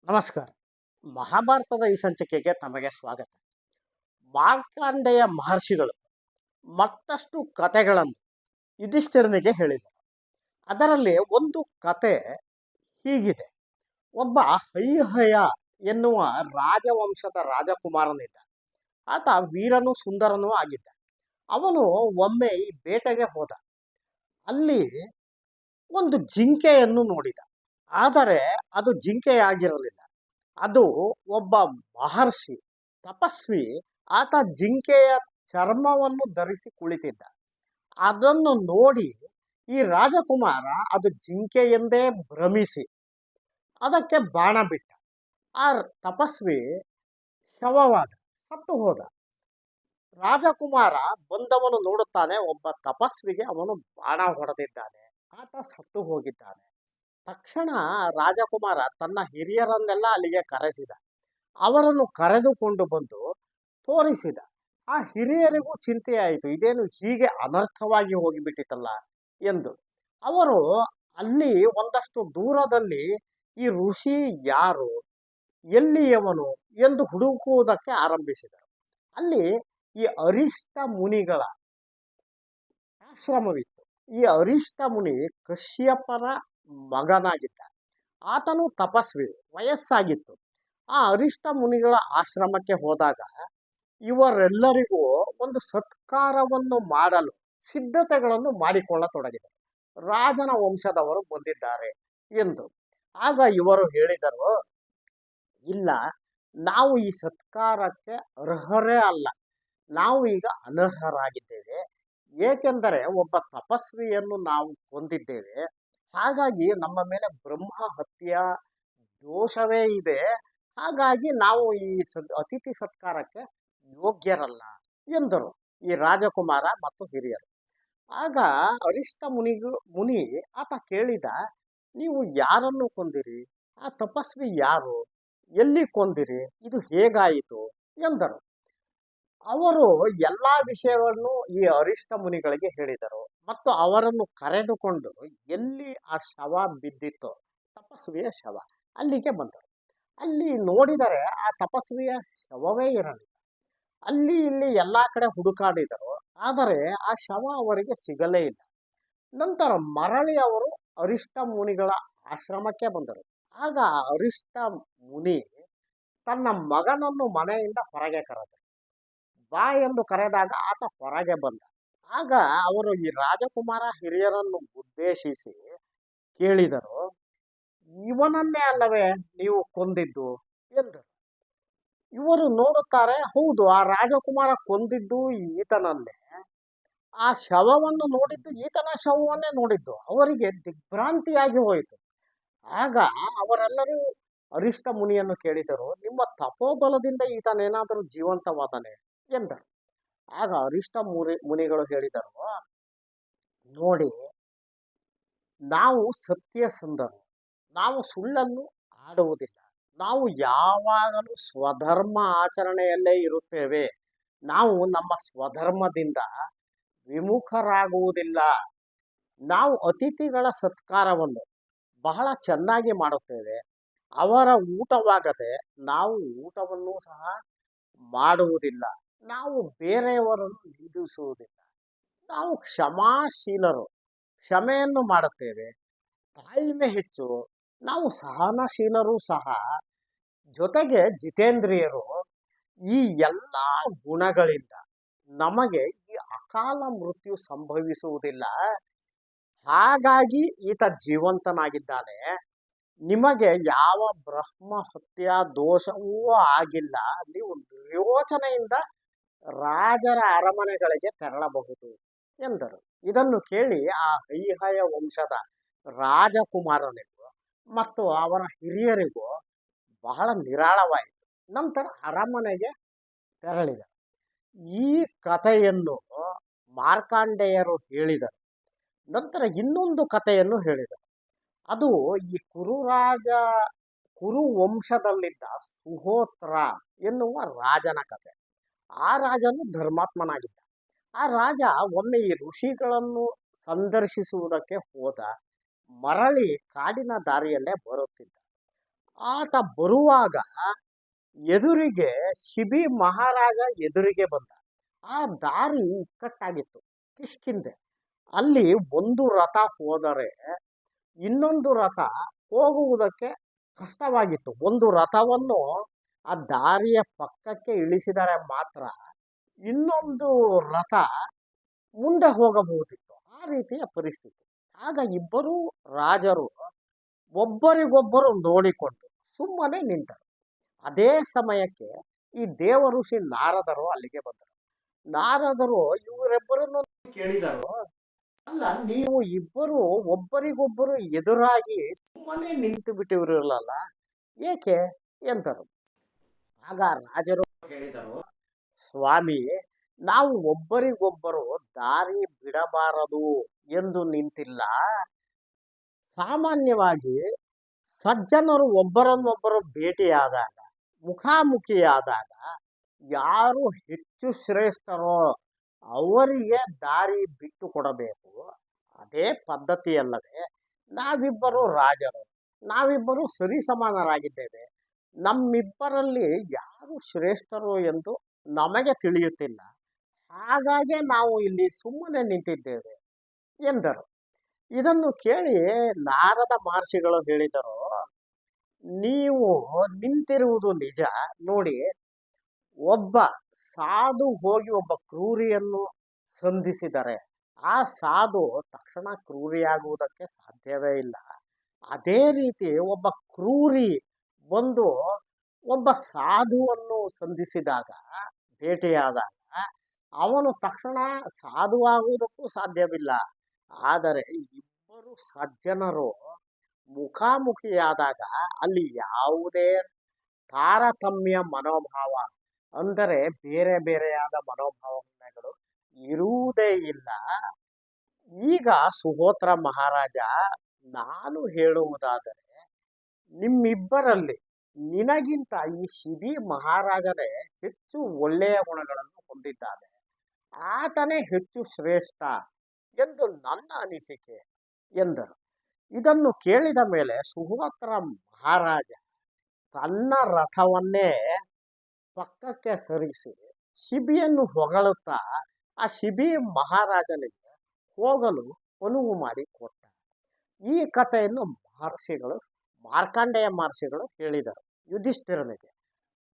ನಮಸ್ಕಾರ. ಮಹಾಭಾರತದ ಈ ಸಂಚಿಕೆಗೆ ತಮಗೆ ಸ್ವಾಗತ. ಮಾರ್ಕಂಡೇಯ ಮಹರ್ಷಿಗಳು ಮತ್ತಷ್ಟು ಕಥೆಗಳನ್ನು ಯುಧಿಷ್ಠಿರನಿಗೆ ಹೇಳಿದರು. ಅದರಲ್ಲಿ ಒಂದು ಕತೆ ಹೀಗಿದೆ. ಒಬ್ಬ ಹೈಹಯ ಎನ್ನುವ ರಾಜವಂಶದ ರಾಜಕುಮಾರನಿದ್ದ. ಆತ ವೀರನೂ ಸುಂದರನೂ ಆಗಿದ್ದ. ಅವನು ಒಮ್ಮೆ ಈ ಬೇಟೆಗೆ ಹೋದ. ಅಲ್ಲಿ ಒಂದು ಜಿಂಕೆಯನ್ನು ನೋಡಿದ. ಆದರೆ ಅದು ಜಿಂಕೆಯಾಗಿರಲಿಲ್ಲ. ಅದು ಒಬ್ಬ ಮಹರ್ಷಿ, ತಪಸ್ವಿ. ಆತ ಜಿಂಕೆಯ ಚರ್ಮವನ್ನು ಧರಿಸಿ ಕುಳಿತಿದ್ದ. ಅದನ್ನು ನೋಡಿ ಈ ರಾಜಕುಮಾರ ಅದು ಜಿಂಕೆ ಎಂದೇ ಭ್ರಮಿಸಿ ಅದಕ್ಕೆ ಬಾಣ ಬಿಟ್ಟ. ಆ ತಪಸ್ವಿ ಶವವಾದ, ಸತ್ತು ಹೋದ. ರಾಜಕುಮಾರ ಬಂದವನು ನೋಡುತ್ತಾನೆ, ಒಬ್ಬ ತಪಸ್ವಿಗೆ ಅವನು ಬಾಣ ಹೊಡೆದಿದ್ದಾನೆ, ಆತ ಸತ್ತು ಹೋಗಿದ್ದಾನೆ. ತಕ್ಷಣ ರಾಜಕುಮಾರ ತನ್ನ ಹಿರಿಯರನ್ನೆಲ್ಲ ಅಲ್ಲಿಗೆ ಕರೆಸಿದ. ಅವರನ್ನು ಕರೆದುಕೊಂಡು ಬಂದು ತೋರಿಸಿದ. ಆ ಹಿರಿಯರಿಗೂ ಚಿಂತೆಯಾಯಿತು, ಇದೇನು ಹೀಗೆ ಅನರ್ಥವಾಗಿ ಹೋಗಿಬಿಟ್ಟಿತಲ್ಲ ಎಂದು. ಅವರು ಅಲ್ಲಿ ಒಂದಷ್ಟು ದೂರದಲ್ಲಿ ಈ ಋಷಿ ಯಾರು, ಎಲ್ಲಿಯವನು ಎಂದು ಹುಡುಕುವುದಕ್ಕೆ ಆರಂಭಿಸಿದರು. ಅಲ್ಲಿ ಈ ಅರಿಷ್ಟ ಮುನಿಗಳ ಆಶ್ರಮವಿತ್ತು. ಈ ಅರಿಷ್ಟ ಮುನಿ ಕಶ್ಯಪರ ಮಗನಾಗಿದ್ದ. ಆತನು ತಪಸ್ವಿ, ವಯಸ್ಸಾಗಿತ್ತು. ಆ ಅರಿಷ್ಟ ಮುನಿಗಳ ಆಶ್ರಮಕ್ಕೆ ಹೋದಾಗ ಇವರೆಲ್ಲರಿಗೂ ಒಂದು ಸತ್ಕಾರವನ್ನು ಮಾಡಲು ಸಿದ್ಧತೆಗಳನ್ನು ಮಾಡಿಕೊಳ್ಳತೊಡಗಿದರು. ರಾಜನ ವಂಶದವರು ಬಂದಿದ್ದಾರೆ ಎಂದು. ಆಗ ಇವರು ಹೇಳಿದರು, ಇಲ್ಲ, ನಾವು ಈ ಸತ್ಕಾರಕ್ಕೆ ಅರ್ಹರೇ ಅಲ್ಲ, ನಾವು ಈಗ ಅನರ್ಹರಾಗಿದ್ದೇವೆ. ಏಕೆಂದರೆ ಒಬ್ಬ ತಪಸ್ವಿಯನ್ನು ನಾವು ಕೊಂದಿದ್ದೇವೆ. ಹಾಗಾಗಿ ನಮ್ಮ ಮೇಲೆ ಬ್ರಹ್ಮ ಹತ್ಯಾ ದೋಷವೇ ಇದೆ. ಹಾಗಾಗಿ ನಾವು ಈ ಅತಿಥಿ ಸತ್ಕಾರಕ್ಕೆ ಯೋಗ್ಯರಲ್ಲ ಎಂದರು ಈ ರಾಜಕುಮಾರ ಮತ್ತು ಹಿರಿಯರು. ಆಗ ಅರಿಷ್ಟ ಮುನಿ ಆತ ಕೇಳಿದ, ನೀವು ಯಾರನ್ನು ಕೊಂದಿರಿ? ಆ ತಪಸ್ವಿ ಯಾರು? ಎಲ್ಲಿ ಕೊಂದಿರಿ? ಇದು ಹೇಗಾಯಿತು ಎಂದರು. ಅವರು ಎಲ್ಲ ವಿಷಯವನ್ನು ಈ ಅರಿಷ್ಟ ಮುನಿಗಳಿಗೆ ಹೇಳಿದರು ಮತ್ತು ಅವರನ್ನು ಕರೆದುಕೊಂಡು ಎಲ್ಲಿ ಆ ಶವ ಬಿದ್ದಿತ್ತೋ, ತಪಸ್ವಿಯ ಶವ, ಅಲ್ಲಿಗೆ ಬಂದರು. ಅಲ್ಲಿ ನೋಡಿದರೆ ಆ ತಪಸ್ವಿಯ ಶವವೇ ಇರಲಿಲ್ಲ. ಅಲ್ಲಿ ಇಲ್ಲಿ ಎಲ್ಲ ಕಡೆ ಹುಡುಕಾಡಿದರು, ಆದರೆ ಆ ಶವ ಅವರಿಗೆ ಸಿಗಲೇ ಇಲ್ಲ. ನಂತರ ಮರಳಿ ಅವರು ಅರಿಷ್ಟ ಮುನಿಗಳ ಆಶ್ರಮಕ್ಕೆ ಬಂದರು. ಆಗ ಅರಿಷ್ಟ ಮುನಿ ತನ್ನ ಮಗನನ್ನು ಮನೆಯಿಂದ ಹೊರಗೆ ಕರೆದರು. ಬಾ ಎಂದು ಕರೆದಾಗ ಆತ ಹೊರಗೆ ಬಂದ. ಆಗ ಅವರು ಈ ರಾಜಕುಮಾರ ಹಿರಿಯರನ್ನು ಉದ್ದೇಶಿಸಿ ಕೇಳಿದರು, ಇವನನ್ನೇ ಅಲ್ಲವೇ ನೀವು ಕೊಂದಿದ್ದು ಎಂದರು. ಇವರು ನೋಡುತ್ತಾರೆ, ಹೌದು, ಆ ರಾಜಕುಮಾರ ಕೊಂದಿದ್ದು ಈತನನ್ನೇ. ಆ ಶವವನ್ನು ನೋಡಿದ್ದು ಈತನ ಶವವನ್ನೇ ನೋಡಿದ್ದು. ಅವರಿಗೆ ದಿಗ್ಭ್ರಾಂತಿಯಾಗಿ ಹೋಯಿತು. ಆಗ ಅವರೆಲ್ಲರೂ ಅರಿಷ್ಟ ಮುನಿಯನ್ನು ಕೇಳಿದರು, ನಿಮ್ಮ ತಪೋಬಲದಿಂದ ಈತನೇನಾದರೂ ಜೀವಂತವಾದನೆ ಎಂದರು. ಆಗ ಅರಿಷ್ಟ ಮುನಿಗಳು ಹೇಳಿದರು, ನೋಡಿ, ನಾವು ಸತ್ಯಸಂಧರು, ನಾವು ಸುಳ್ಳನ್ನು ಆಡುವುದಿಲ್ಲ, ನಾವು ಯಾವಾಗಲೂ ಸ್ವಧರ್ಮ ಆಚರಣೆಯಲ್ಲೇ ಇರುತ್ತೇವೆ. ನಾವು ನಮ್ಮ ಸ್ವಧರ್ಮದಿಂದ ವಿಮುಖರಾಗುವುದಿಲ್ಲ. ನಾವು ಅತಿಥಿಗಳ ಸತ್ಕಾರವನ್ನು ಬಹಳ ಚೆನ್ನಾಗಿ ಮಾಡುತ್ತೇವೆ. ಅವರ ಊಟವಾಗದೆ ನಾವು ಊಟವನ್ನು ಸಹ ಮಾಡುವುದಿಲ್ಲ. ನಾವು ಬೇರೆಯವರನ್ನು ನಿಂದಿಸುವುದಿಲ್ಲ. ನಾವು ಕ್ಷಮಾಶೀಲರು, ಕ್ಷಮೆಯನ್ನು ಮಾಡುತ್ತೇವೆ. ತಾಳ್ಮೆ ಹೆಚ್ಚು. ನಾವು ಸಹನಶೀಲರು ಸಹ. ಜೊತೆಗೆ ಜಿತೇಂದ್ರಿಯರು. ಈ ಎಲ್ಲ ಗುಣಗಳಿಂದ ನಮಗೆ ಈ ಅಕಾಲ ಮೃತ್ಯು ಸಂಭವಿಸುವುದಿಲ್ಲ. ಹಾಗಾಗಿ ಈತ ಜೀವಂತನಾಗಿದ್ದಾನೆ. ನಿಮಗೆ ಯಾವ ಬ್ರಹ್ಮ ಹತ್ಯಾ ದೋಷವೂ ಆಗಿಲ್ಲ. ನೀವು ಯೋಚನೆಯಿಂದ ರಾಜರ ಅರಮನೆಗಳಿಗೆ ತೆರಳಬಹುದು ಎಂದರು. ಇದನ್ನು ಕೇಳಿ ಆ ಹೈಹಯ ವಂಶದ ರಾಜಕುಮಾರನಿಗೂ ಮತ್ತು ಅವರ ಹಿರಿಯರಿಗೂ ಬಹಳ ನಿರಾಳವಾಯಿತು. ನಂತರ ಅರಮನೆಗೆ ತೆರಳಿದರು. ಈ ಕಥೆಯನ್ನು ಮಾರ್ಕಂಡೇಯರು ಹೇಳಿದರು. ನಂತರ ಇನ್ನೊಂದು ಕಥೆಯನ್ನು ಹೇಳಿದರು. ಅದು ಈ ಕುರು ವಂಶದಲ್ಲಿದ್ದ ಸುಹೋತ್ರ ಎನ್ನುವ ರಾಜನ ಕಥೆ. ಆ ರಾಜನು ಧರ್ಮಾತ್ಮನಾಗಿದ್ದ. ಆ ರಾಜ ಒಮ್ಮೆ ಈ ಋಷಿಗಳನ್ನು ಸಂದರ್ಶಿಸುವುದಕ್ಕೆ ಹೋದ. ಮರಳಿ ಕಾಡಿನ ದಾರಿಯಲ್ಲೇ ಬರುತ್ತಿದ್ದ. ಆತ ಬರುವಾಗ ಎದುರಿಗೆ ಶಿಬಿ ಮಹಾರಾಜ ಎದುರಿಗೆ ಬಂದ. ಆ ದಾರಿ ಇಕ್ಕಟ್ಟಾಗಿತ್ತು, ಕಿಷ್ಕಿಂದೆ. ಅಲ್ಲಿ ಒಂದು ರಥ ಹೋದರೆ ಇನ್ನೊಂದು ರಥ ಹೋಗುವುದಕ್ಕೆ ಕಷ್ಟವಾಗಿತ್ತು. ಒಂದು ರಥವನ್ನು ಆ ದಾರಿಯ ಪಕ್ಕಕ್ಕೆ ಇಳಿಸಿದರೆ ಮಾತ್ರ ಇನ್ನೊಂದು ರಥ ಮುಂದೆ ಹೋಗಬಹುದಿತ್ತು. ಆ ರೀತಿಯ ಪರಿಸ್ಥಿತಿ. ಆಗ ಇಬ್ಬರೂ ರಾಜರು ಒಬ್ಬರಿಗೊಬ್ಬರು ನೋಡಿಕೊಂಡು ಸುಮ್ಮನೆ ನಿಂತರು. ಅದೇ ಸಮಯಕ್ಕೆ ಈ ದೇವ ಋಷಿ ನಾರದರು ಅಲ್ಲಿಗೆ ಬಂದರು. ನಾರದರು ಇವರಿಬ್ಬರನ್ನು ಕೇಳಿದರು, ಅಲ್ಲ, ನೀವು ಇಬ್ಬರು ಒಬ್ಬರಿಗೊಬ್ಬರು ಎದುರಾಗಿ ಸುಮ್ಮನೆ ನಿಂತು ಬಿಟ್ಟಿರಲ್ಲ, ಏಕೆ ಎಂದರು. ಆಗ ರಾಜರು ಹೇಳಿದರು, ಸ್ವಾಮಿ, ನಾವು ಒಬ್ಬರಿಗೊಬ್ಬರು ದಾರಿ ಬಿಡಬಾರದು ಎಂದು ನಿಂತಿಲ್ಲ. ಸಾಮಾನ್ಯವಾಗಿ ಸಜ್ಜನರು ಒಬ್ಬರನ್ನೊಬ್ಬರು ಭೇಟಿಯಾದಾಗ, ಮುಖಾಮುಖಿಯಾದಾಗ ಯಾರು ಹೆಚ್ಚು ಶ್ರೇಷ್ಠರೋ ಅವರಿಗೆ ದಾರಿ ಬಿಟ್ಟು ಕೊಡಬೇಕು. ಅದೇ ಪದ್ಧತಿಯಲ್ಲದೆ ನಾವಿಬ್ಬರು ರಾಜರು, ನಾವಿಬ್ಬರು ಸರಿಸಮಾನರಾಗಿದ್ದೇವೆ. ನಮ್ಮಿಬ್ಬರಲ್ಲಿ ಯಾರು ಶ್ರೇಷ್ಠರು ಎಂದು ನಮಗೆ ತಿಳಿಯುತ್ತಿಲ್ಲ. ಹಾಗಾಗಿ ನಾವು ಇಲ್ಲಿ ಸುಮ್ಮನೆ ನಿಂತಿದ್ದೇವೆ ಎಂದರು. ಇದನ್ನು ಕೇಳಿ ನಾರದ ಮಹರ್ಷಿಗಳು ಹೇಳಿದರು, ನೀವು ನಿಂತಿರುವುದು ನಿಜ. ನೋಡಿ, ಒಬ್ಬ ಸಾಧು ಹೋಗಿ ಒಬ್ಬ ಕ್ರೂರಿಯನ್ನು ಸಂಧಿಸಿದರೆ ಆ ಸಾಧು ತಕ್ಷಣ ಕ್ರೂರಿಯಾಗುವುದಕ್ಕೆ ಸಾಧ್ಯವೇ ಇಲ್ಲ. ಅದೇ ರೀತಿ ಒಬ್ಬ ಕ್ರೂರಿ ಬಂದು ಒಬ್ಬ ಸಾಧುವನ್ನು ಸಂಧಿಸಿದಾಗ, ಭೇಟಿಯಾದಾಗ ಅವನು ತಕ್ಷಣ ಸಾಧುವಾಗುವುದಕ್ಕೂ ಸಾಧ್ಯವಿಲ್ಲ. ಆದರೆ ಇಬ್ಬರು ಸಜ್ಜನರು ಮುಖಾಮುಖಿಯಾದಾಗ ಅಲ್ಲಿ ಯಾವುದೇ ತಾರತಮ್ಯ ಮನೋಭಾವ, ಅಂದರೆ ಬೇರೆ ಬೇರೆಯಾದ ಮನೋಭಾವನೆಗಳು ಇರುವುದೇ ಇಲ್ಲ. ಈಗ ಸುಹೋತ್ರ ಮಹಾರಾಜ, ನಾನು ಹೇಳುವುದಾದರೆ ನಿಮ್ಮಿಬ್ಬರಲ್ಲಿ ನಿನಗಿಂತ ಈ ಶಿಬಿ ಮಹಾರಾಜನೇ ಹೆಚ್ಚು ಒಳ್ಳೆಯ ಗುಣಗಳನ್ನು ಹೊಂದಿದ್ದಾನೆ. ಆತನೇ ಹೆಚ್ಚು ಶ್ರೇಷ್ಠ ಎಂದು ನನ್ನ ಅನಿಸಿಕೆ ಎಂದರು. ಇದನ್ನು ಕೇಳಿದ ಮೇಲೆ ಸುಹೋತ್ರ ಮಹಾರಾಜ ತನ್ನ ರಥವನ್ನೇ ಪಕ್ಕಕ್ಕೆ ಸರಿಸಿ ಶಿಬಿಯನ್ನು ಹೊಗಳುತ್ತಾ ಆ ಶಿಬಿ ಮಹಾರಾಜನಿಗೆ ಹೋಗಲು ಅನುವು ಮಾಡಿ ಕೊಟ್ಟ. ಈ ಕಥೆಯನ್ನು ಮಾರ್ಕಂಡೇಯ ಮಹರ್ಷಿಗಳು ಹೇಳಿದರು ಯುಧಿಷ್ಠಿರನಿಗೆ.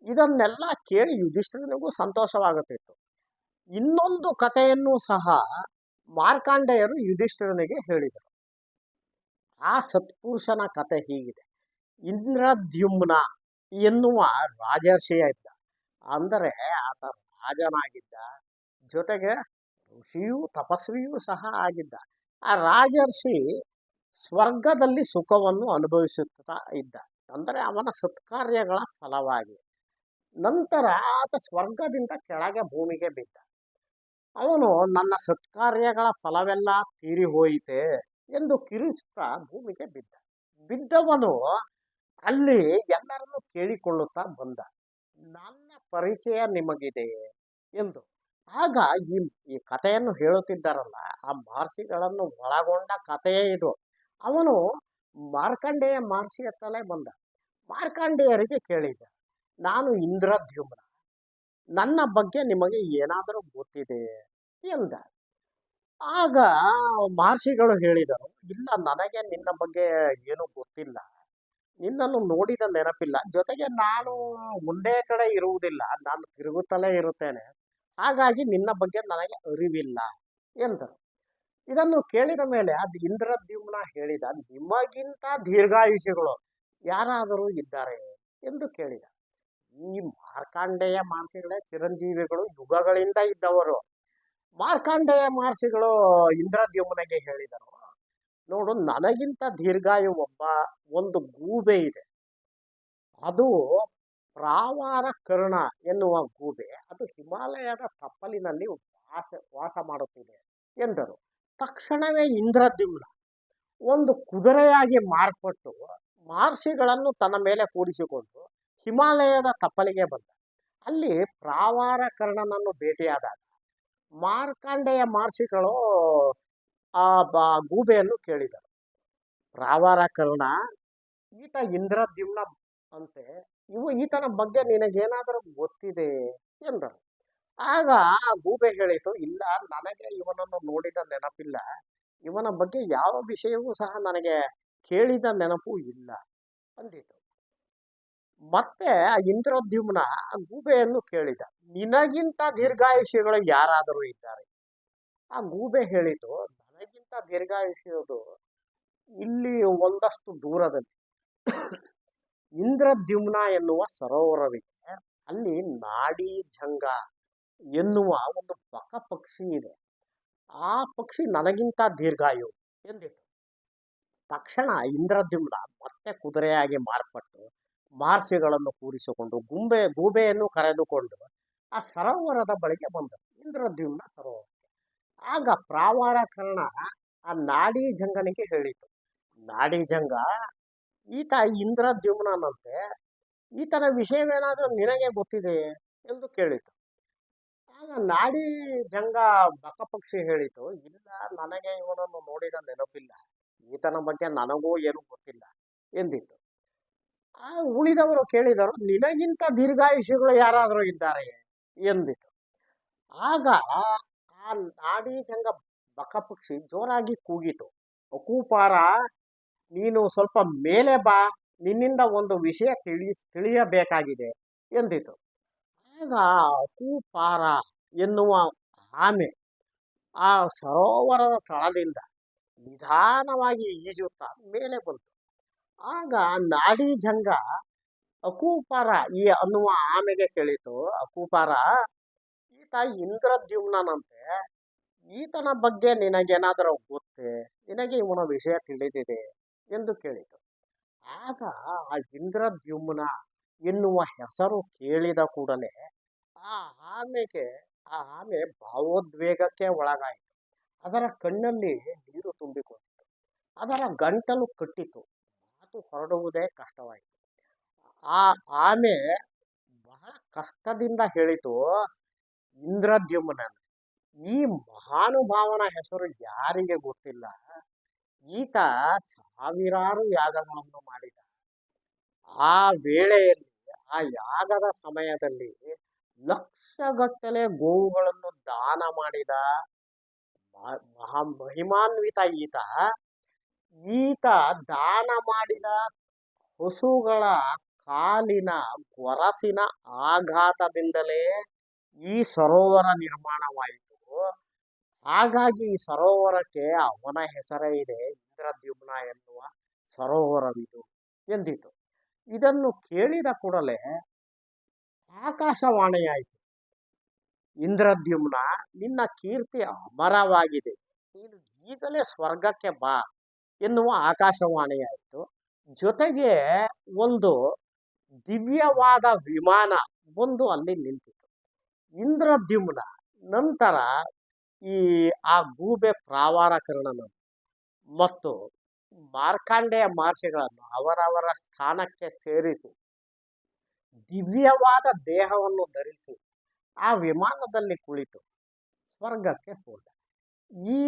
ಇದನ್ನೆಲ್ಲ ಕೇಳಿ ಯುಧಿಷ್ಠಿರನಿಗೂ ಸಂತೋಷವಾಗುತ್ತಿತ್ತು. ಇನ್ನೊಂದು ಕಥೆಯನ್ನು ಸಹ ಮಾರ್ಕಂಡೇಯರು ಯುಧಿಷ್ಠಿರನಿಗೆ ಹೇಳಿದರು. ಆ ಸತ್ಪುರುಷನ ಕಥೆ ಹೀಗಿದೆ. ಇಂದ್ರದ್ಯುಮ್ನ ಎನ್ನುವ ರಾಜರ್ಷಿಯ ಇದ್ದ. ಅಂದರೆ ಆತ ರಾಜನಾಗಿದ್ದ, ಜೊತೆಗೆ ಋಷಿಯೂ ತಪಸ್ವಿಯೂ ಸಹ ಆಗಿದ್ದ. ಆ ರಾಜರ್ಷಿ ಸ್ವರ್ಗದಲ್ಲಿ ಸುಖವನ್ನು ಅನುಭವಿಸುತ್ತಾ ಇದ್ದ, ಅಂದರೆ ಅವನ ಸತ್ಕಾರ್ಯಗಳ ಫಲವಾಗಿ. ನಂತರ ಆತ ಸ್ವರ್ಗದಿಂದ ಕೆಳಗೆ ಭೂಮಿಗೆ ಬಿದ್ದ. ಅವನು ನನ್ನ ಸತ್ಕಾರ್ಯಗಳ ಫಲವೆಲ್ಲ ತೀರಿ ಹೋಯಿತೆ ಎಂದು ಕಿರುಚುತ್ತಾ ಭೂಮಿಗೆ ಬಿದ್ದ. ಬಿದ್ದವನು ಅಲ್ಲಿ ಎಲ್ಲರನ್ನು ಕೇಳಿಕೊಳ್ಳುತ್ತಾ ಬಂದ, ನನ್ನ ಪರಿಚಯ ನಿಮಗಿದೆಯೇ ಎಂದು. ಆಗ ಈ ಕಥೆಯನ್ನು ಹೇಳುತ್ತಿದ್ದಾರಲ್ಲ, ಆ ಮಹರ್ಷಿಗಳನ್ನು ಒಳಗೊಂಡ ಕಥೆಯೇ ಇದು. ಅವನು ಮಾರ್ಕಂಡೇಯ ಮಹರ್ಷಿ ಹತ್ತಲೇ ಬಂದ. ಮಾರ್ಕಂಡೇಯರಿಗೆ ಕೇಳಿದ, ನಾನು ಇಂದ್ರದ್ಯುಮ್ನ, ನನ್ನ ಬಗ್ಗೆ ನಿಮಗೆ ಏನಾದರೂ ಗೊತ್ತಿದೆ ಎಂದ. ಆಗ ಮಹರ್ಷಿಗಳು ಹೇಳಿದರು, ಇಲ್ಲ, ನನಗೆ ನಿನ್ನ ಬಗ್ಗೆ ಏನೂ ಗೊತ್ತಿಲ್ಲ, ನಿನ್ನನ್ನು ನೋಡಿದ ನೆನಪಿಲ್ಲ, ಜೊತೆಗೆ ನಾನು ಒಂದೇ ಕಡೆ ಇರುವುದಿಲ್ಲ, ನಾನು ತಿರುಗುತ್ತಲೇ ಇರುತ್ತೇನೆ, ಹಾಗಾಗಿ ನಿನ್ನ ಬಗ್ಗೆ ನನಗೆ ಅರಿವಿಲ್ಲ ಎಂದರು. ಇದನ್ನು ಕೇಳಿದ ಮೇಲೆ ಅದು ಇಂದ್ರದ್ಯುಮ್ನ ಹೇಳಿದ, ನಿಮಗಿಂತ ದೀರ್ಘಾಯುಷಿಗಳು ಯಾರಾದರೂ ಇದ್ದಾರೆ ಎಂದು ಕೇಳಿದ. ಈ ಮಾರ್ಕಂಡೇಯ ಮಹರ್ಷಿಗಳೇ ಚಿರಂಜೀವಿಗಳು, ಯುಗಗಳಿಂದ ಇದ್ದವರು. ಮಾರ್ಕಂಡೇಯ ಮಹರ್ಷಿಗಳು ಇಂದ್ರದ್ಯುಮ್ನಿಗೆ ಹೇಳಿದರು, ನೋಡು, ನನಗಿಂತ ದೀರ್ಘಾಯು ಒಂದು ಗೂಬೆ ಇದೆ. ಅದು ಪ್ರಾವಾರ ಕರ್ಣ ಎನ್ನುವ ಗೂಬೆ. ಅದು ಹಿಮಾಲಯದ ತಪ್ಪಲಿನಲ್ಲಿ ವಾಸ ಮಾಡುತ್ತಿದೆ ಎಂದರು. ತಕ್ಷಣವೇ ಇಂದ್ರದ್ಯುಮ್ನ ಒಂದು ಕುದುರೆಯಾಗಿ ಮಾರ್ಪಟ್ಟು ಮಹರ್ಷಿಗಳನ್ನು ತನ್ನ ಮೇಲೆ ಕೂಡಿಸಿಕೊಂಡು ಹಿಮಾಲಯದ ತಪ್ಪಲಿಗೆ ಬಂದ. ಅಲ್ಲಿ ಪ್ರಾವಾರ ಕರ್ಣನನ್ನು ಭೇಟಿಯಾದಾಗ ಮಾರ್ಕಂಡೇಯ ಮಹರ್ಷಿಗಳು ಆ ಗೂಬೆಯನ್ನು ಕೇಳಿದರು, ಪ್ರಾವಾರ ಕರ್ಣ, ಈತ ಇಂದ್ರದ್ಯುಮ್ನ ಅಂತೆ. ಈತನ ಬಗ್ಗೆ ನಿನಗೇನಾದರೂ ಗೊತ್ತಿದೆ ಎಂದರು. ಆಗ ಆ ಗೂಬೆ ಹೇಳಿತು, ಇಲ್ಲ, ನನಗೆ ಇವನನ್ನು ನೋಡಿದ ನೆನಪಿಲ್ಲ. ಇವನ ಬಗ್ಗೆ ಯಾವ ವಿಷಯವೂ ಸಹ ನನಗೆ ಕೇಳಿದ ನೆನಪು ಇಲ್ಲ ಅಂದಿತು. ಮತ್ತೆ ಆ ಇಂದ್ರದ್ಯುಮ್ನ ಆ ಗೂಬೆಯನ್ನು ಕೇಳಿದ, ನಿನಗಿಂತ ದೀರ್ಘಾಯುಷಿಗಳು ಯಾರಾದರೂ ಇದ್ದಾರೆ? ಆ ಗೂಬೆ ಹೇಳಿತು, ನನಗಿಂತ ದೀರ್ಘಾಯುಷಿಯೋದು ಇಲ್ಲಿ ಒಂದಷ್ಟು ದೂರದಲ್ಲಿ ಇಂದ್ರದ್ಯುಮ್ನ ಎನ್ನುವ ಸರೋವರವಿದೆ. ಅಲ್ಲಿ ನಾಡಿ ಜಂಗ ಎನ್ನುವ ಒಂದು ಬಕ ಪಕ್ಷಿ ಇದೆ. ಆ ಪಕ್ಷಿ ನನಗಿಂತ ದೀರ್ಘಾಯು ಎಂದಿತು. ತಕ್ಷಣ ಇಂದ್ರದ್ಯುಮ್ನ ಮತ್ತೆ ಕುದುರೆಯಾಗಿ ಮಾರ್ಪಟ್ಟು ಮಹರ್ಷಿಗಳನ್ನು ಕೂರಿಸಿಕೊಂಡು ಗೂಬೆಯನ್ನು ಕರೆದುಕೊಂಡು ಆ ಸರೋವರದ ಬಳಿಗೆ ಬಂದರು, ಇಂದ್ರದ್ಯುಮ್ನ ಸರೋವರಕ್ಕೆ. ಆಗ ಪ್ರಾವಾರ ಕರ್ಣ ಆ ನಾಡಿ ಜಂಗನಿಗೆ ಹೇಳಿತು, ನಾಡಿ ಜಂಗ, ಈತ ಇಂದ್ರದ್ಯುಮ್ನಂತೆ, ಈತನ ವಿಷಯವೇನಾದರೂ ನಿನಗೆ ಗೊತ್ತಿದೆ ಎಂದು ಕೇಳಿತು. ಆಗ ನಾಡಿ ಜಂಗ ಬಕಪಕ್ಷಿ ಹೇಳಿತು, ಇಲ್ಲ, ನನಗೆ ಇವನನ್ನು ನೋಡಿದ ನೆನಪಿಲ್ಲ, ಈತನ ಬಗ್ಗೆ ನನಗೂ ಏನೂ ಗೊತ್ತಿಲ್ಲ ಎಂದಿತ್ತು. ಆ ಉಳಿದವರು ಕೇಳಿದರು, ನಿನಗಿಂತ ದೀರ್ಘಾಯುಷಿಗಳು ಯಾರಾದರೂ ಇದ್ದಾರೆ ಎಂದಿತು. ಆಗ ಆ ನಾಡಿ ಜಂಗ ಬಕಪಕ್ಷಿ ಜೋರಾಗಿ ಕೂಗಿತು, ಅಕೂಪಾರ, ನೀನು ಸ್ವಲ್ಪ ಮೇಲೆ ಬಾ, ನಿನ್ನಿಂದ ಒಂದು ವಿಷಯ ತಿಳಿಯಬೇಕಾಗಿದೆ ಎಂದಿತು. ಆಗ ಅಕೂಪಾರ ಎನ್ನುವ ಆಮೆ ಆ ಸರೋವರದ ತಳದಿಂದ ನಿಧಾನವಾಗಿ ಈಜುತ್ತಾ ಮೇಲೆ ಬಂತು. ಆಗ ನಾಡಿ ಜಂಗ ಅಕೂಪಾರ ಅನ್ನುವ ಆಮೆಗೆ ಕೇಳಿತು, ಅಕೂಪಾರ, ಈತ ಇಂದ್ರದ್ಯುಮ್ನಂತೆ, ಈತನ ಬಗ್ಗೆ ನಿನಗೇನಾದರೂ ಗೊತ್ತೇ? ನಿನಗೆ ಇವನ ವಿಷಯ ತಿಳಿದಿದೆ ಎಂದು ಕೇಳಿತು. ಆಗ ಆ ಇಂದ್ರದ್ಯುಮ್ನ ಎನ್ನುವ ಹೆಸರು ಕೇಳಿದ ಕೂಡಲೇ ಆ ಆಮೆ ಭಾವೋದ್ವೇಗಕ್ಕೆ ಒಳಗಾಯಿತು. ಅದರ ಕಣ್ಣಲ್ಲಿ ನೀರು ತುಂಬಿಕೊಂಡಿತು, ಅದರ ಗಂಟಲು ಕಟ್ಟಿತು, ಮಾತು ಹೊರಡುವುದೇ ಕಷ್ಟವಾಯಿತು. ಆ ಆಮೆ ಬಹಳ ಕಷ್ಟದಿಂದ ಹೇಳಿತು, ಇಂದ್ರದ್ಯುಮ್ನ, ಈ ಮಹಾನುಭಾವನ ಹೆಸರು ಯಾರಿಗೆ ಗೊತ್ತಿಲ್ಲ? ಈತ ಸಾವಿರಾರು ಯಾಗಗಳನ್ನು ಮಾಡಿದ. ಆ ವೇಳೆಯಲ್ಲಿ, ಆ ಯಾಗದ ಸಮಯದಲ್ಲಿ ಲಕ್ಷಗಟ್ಟಲೆ ಗೋವುಗಳನ್ನು ದಾನ ಮಾಡಿದ ಮಹಿಮಾನ್ವಿತ ಈತ. ಈತ ದಾನ ಮಾಡಿದ ಹಸುಗಳ ಕಾಲಿನ ಗೊರಸಿನ ಆಘಾತದಿಂದಲೇ ಈ ಸರೋವರ ನಿರ್ಮಾಣವಾಯಿತು. ಹಾಗಾಗಿ ಈ ಸರೋವರಕ್ಕೆ ಅವನ ಹೆಸರೇ ಇದೆ, ಇಂದ್ರದ್ಯುಮ್ನ ಎನ್ನುವ ಸರೋವರವಿದು ಎಂದಿತು. ಇದನ್ನು ಕೇಳಿದ ಕೂಡಲೇ ಆಕಾಶವಾಣಿಯಾಯಿತು, ಇಂದ್ರದ್ಯುಮ್ನ, ನಿನ್ನ ಕೀರ್ತಿ ಅಮರವಾಗಿದೆ, ನೀನು ಈಗಲೇ ಸ್ವರ್ಗಕ್ಕೆ ಬಾ ಎನ್ನುವ ಆಕಾಶವಾಣಿಯಾಯಿತು. ಜೊತೆಗೆ ಒಂದು ದಿವ್ಯವಾದ ವಿಮಾನ ಬಂದು ಅಲ್ಲಿ ನಿಂತಿತು. ಇಂದ್ರದ್ಯುಮ್ನ ನಂತರ ಆ ಗೂಬೆ ಪ್ರಾವಾರ ಕರ್ಣನನ್ನು ಮತ್ತು ಮಾರ್ಕಾಂಡೇಯ ಮಹರ್ಷಿಗಳನ್ನು ಅವರವರ ಸ್ಥಾನಕ್ಕೆ ಸೇರಿಸಿ ದಿವ್ಯವಾದ ದೇಹವನ್ನು ಧರಿಸಿ ಆ ವಿಮಾನದಲ್ಲಿ ಕುಳಿತು ಸ್ವರ್ಗಕ್ಕೆ ಹೋದ. ಈ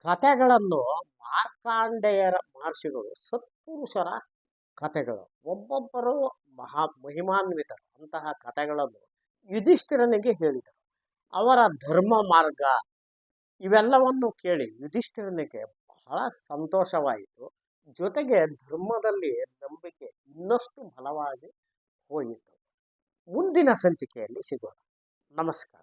ಕಥೆಗಳನ್ನು ಮಾರ್ಕಾಂಡೇಯರ ಮಹರ್ಷಿಗಳು ಸತ್ಪುರುಷರ ಕಥೆಗಳು, ಒಬ್ಬೊಬ್ಬರು ಮಹಿಮಾನ್ವಿತರು. ಅಂತಹ ಕಥೆಗಳನ್ನು ಯುಧಿಷ್ಠಿರನಿಗೆ ಹೇಳಿದರು. ಅವರ ಧರ್ಮ ಮಾರ್ಗ ಇವೆಲ್ಲವನ್ನು ಕೇಳಿ ಯುಧಿಷ್ಠಿರನಿಗೆ ಬಹಳ ಸಂತೋಷವಾಯಿತು. ಜೊತೆಗೆ ಧರ್ಮದಲ್ಲಿ ನಂಬಿಕೆ ಇನ್ನಷ್ಟು ಬಲವಾಗಿ ಹೋಯಿತು. ಮುಂದಿನ ಸಂಚಿಕೆಯಲ್ಲಿ ಸಿಗೋಣ. ನಮಸ್ಕಾರ.